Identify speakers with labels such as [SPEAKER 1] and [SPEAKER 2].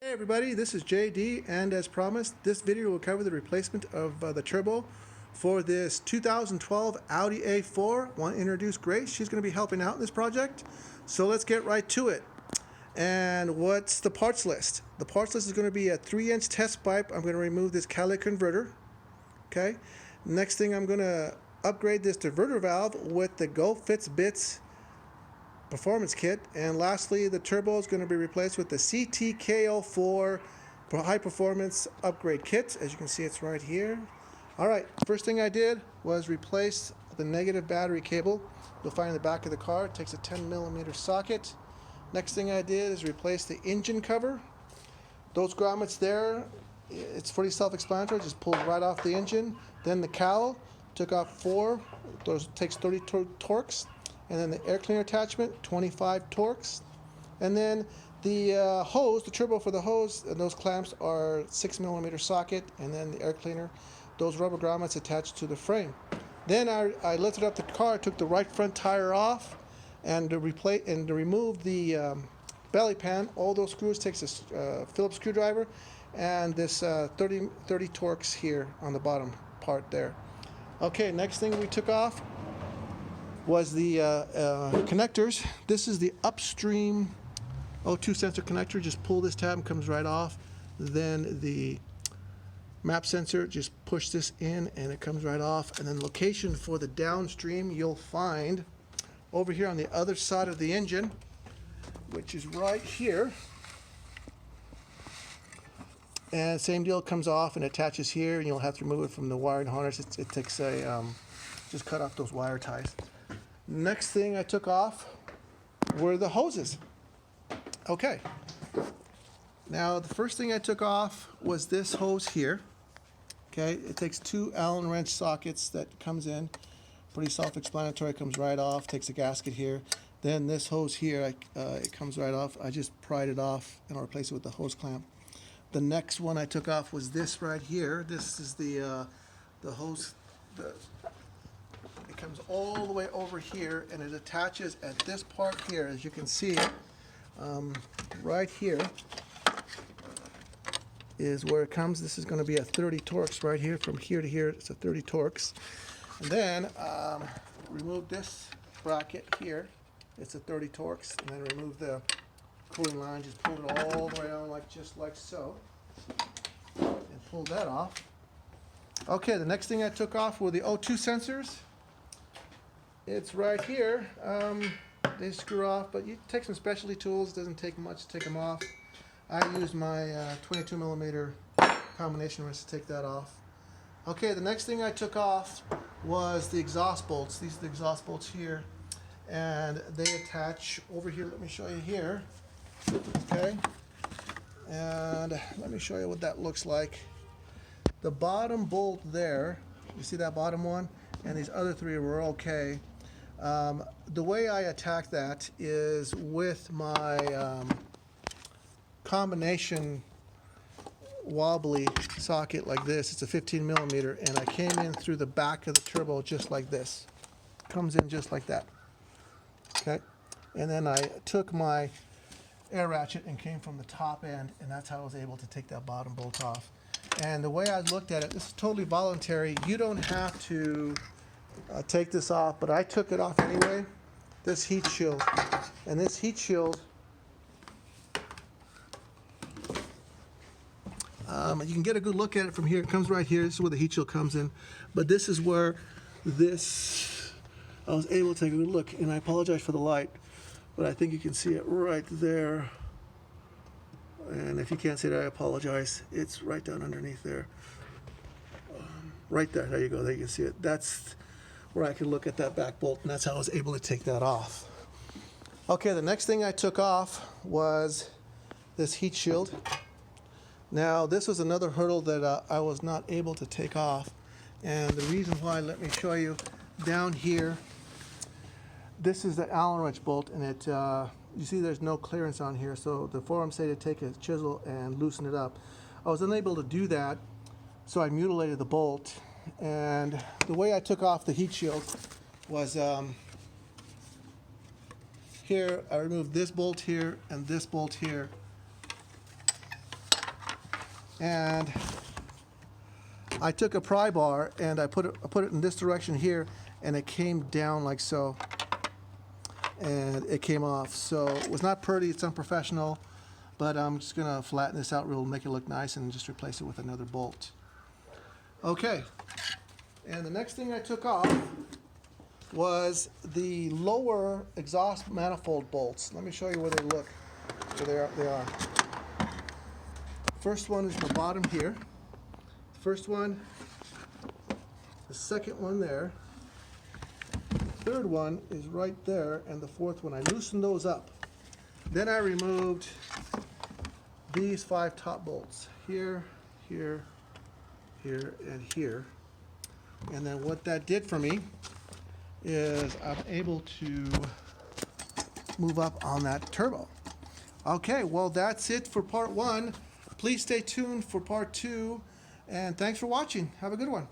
[SPEAKER 1] Hey everybody, this is JD, and as promised, this video will cover the replacement of the turbo for this 2012 Audi A4. I want to introduce Grace. She's going to be helping out in this project. So let's get right to it. And what's the parts list? The parts list is going to be a 3-inch test pipe. I'm going to remove this catalytic converter. Okay. Next thing, I'm going to upgrade this diverter valve with the Go Fits Bits performance kit. And lastly, the turbo is going to be replaced with the K04 for high performance upgrade kit. As you can see, it's right here. Alright, first thing I did was replace the negative battery cable. You'll find in the back of the car. It takes a 10mm socket. Next thing I did is replace the engine cover. Those grommets there, it's pretty self-explanatory, just pulls right off the engine. Then the cowl, took off 4, those takes 30 torques. And then the air cleaner attachment, 25 torques. And then the hose, the turbo for the hose, and those clamps are 6mm socket. And then the air cleaner, those rubber grommets attached to the frame. Then I lifted up the car, took the right front tire off, and to remove the belly pan. All those screws takes a Phillips screwdriver, and this 30 torques here on the bottom part there. Okay, next thing we took off was the connectors. This is the Upstream O2 sensor connector. Just pull this tab and comes right off. Then the map sensor, just push this in and it comes right off. And then location for the downstream you'll find over here on the other side of the engine, which is right here. And same deal, comes off and attaches here, and you'll have to remove it from the wiring harness. It takes a just cut off those wire ties. Next thing I took off were the hoses. Okay. Now the first thing I took off was this hose here. Okay, it takes 2 Allen wrench sockets that comes in. Pretty self-explanatory, comes right off, takes a gasket here. Then this hose here, it comes right off. I just pried it off and replaced it with the hose clamp. The next one I took off was this right here. This is the hose. It comes all the way over here, and it attaches at this part here, as you can see. Right here is where it comes. This is going to be a 30 torques right here. From here to here, it's a 30 torques. And then remove this bracket here. It's a 30 torques. And then remove the cooling line. Just pull it all the way on, just like so. And pull that off. Okay, the next thing I took off were the O2 sensors. It's right here. They screw off, but you take some specialty tools. It doesn't take much to take them off. I used my 22mm combination wrench to take that off. Okay, the next thing I took off was the exhaust bolts. These are the exhaust bolts here, and they attach over here. Let me show you here. Okay, and let me show you what that looks like. The bottom bolt there, you see that bottom one, and these other 3 were okay. The way I attack that is with my combination wobbly socket like this. It's a 15mm, and I came in through the back of the turbo just like this. Comes in just like that. Okay, and then I took my air ratchet and came from the top end, and that's how I was able to take that bottom bolt off. And the way I looked at it, this is totally voluntary. You don't have to take this off, but I took it off anyway. This heat shield, and this heat shield, you can get a good look at it from here. It comes right here. This is where the heat shield comes in, but this is where I was able to take a good look, and I apologize for the light, but I think you can see it right there. And if you can't see it, I apologize. It's right down underneath there. Right there. There you go. There you can see it. That's where I can look at that back bolt, and that's how I was able to take that off. Okay, the next thing I took off was this heat shield. Now, this was another hurdle that I was not able to take off, and the reason why, let me show you. Down here, this is the Allen wrench bolt, and it you see there's no clearance on here, so the forums say to take a chisel and loosen it up. I was unable to do that, so I mutilated the bolt, and the way I took off the heat shield was here. I removed this bolt here and this bolt here, And I took a pry bar and I put it in this direction here, and it came down like so, and it came off. So it was not pretty, it's unprofessional, but I'm just gonna flatten this out real, make it look nice, and just replace it with another bolt. Okay, and the next thing I took off was the lower exhaust manifold bolts. Let me show you where they look. Where they are. First one is the bottom here. First one, the second one there, the third one is right there, and the fourth one. I loosened those up. Then I removed these 5 top bolts, here, here, here, and here. And then what that did for me is I'm able to move up on that turbo. Okay, well that's it for part 1. Please stay tuned for part 2. And thanks for watching. Have a good one.